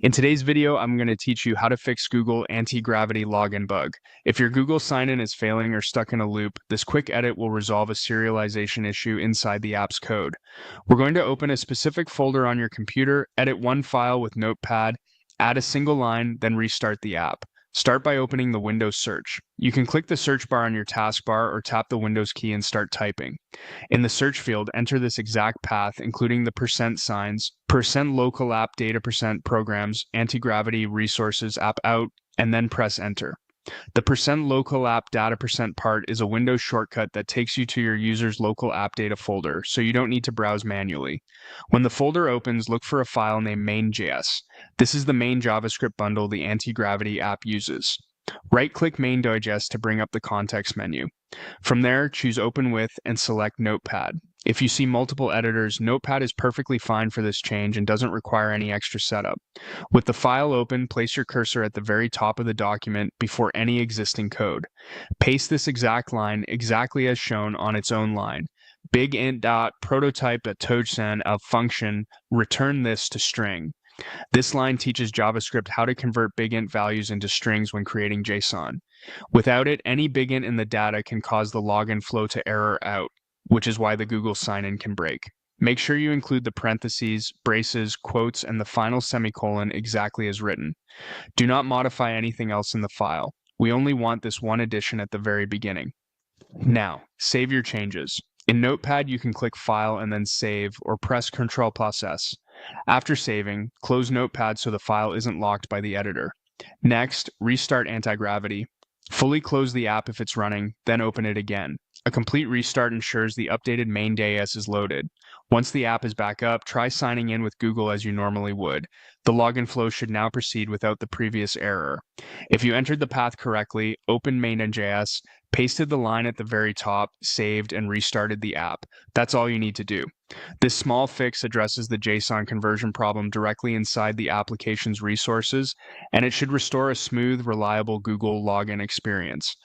In today's video, I'm going to teach you how to fix Google Antigravity login bug. If your Google sign-in is failing or stuck in a loop, this quick edit will resolve a serialization issue inside the app's code. We're going to open a specific folder on your computer, edit one file with Notepad, add a single line, then restart the app. Start by opening the Windows search. You can click the search bar on your taskbar or tap the Windows key and start typing. In the search field, enter this exact path, including the percent signs, percent local app data percent programs, anti-gravity resources app out, and then press enter. The percent local app data percent part is a Windows shortcut that takes you to your user's local app data folder, so you don't need to browse manually. When the folder opens, look for a file named main.js. This is the main JavaScript bundle the Antigravity app uses. Right-click main.js to bring up the context menu. From there, choose Open With and select Notepad. If you see multiple editors, Notepad is perfectly fine for this change and doesn't require any extra setup. With the file open, place your cursor at the very top of the document before any existing code. Paste this exact line exactly as shown on its own line. Big int dot prototype at toadsan of function, return this to string. This line teaches JavaScript how to convert big int values into strings when creating JSON. Without it, any big int in the data can cause the login flow to error out, which is why the Google sign-in can break. Make sure you include the parentheses, braces, quotes, and the final semicolon exactly as written. Do not modify anything else in the file. We only want this one addition at the very beginning. Now, save your changes. In Notepad, you can click File and then Save, or press Ctrl+S. After saving, close Notepad so the file isn't locked by the editor. Next, restart Antigravity. Fully close the app if it's running, then open it again. A complete restart ensures the updated main.js is loaded. Once the app is back up, try signing in with Google as you normally would. The login flow should now proceed without the previous error. If you entered the path correctly, open main.js, pasted the line at the very top, saved, and restarted the app. That's all you need to do. This small fix addresses the JSON conversion problem directly inside the application's resources, and it should restore a smooth, reliable Google login experience.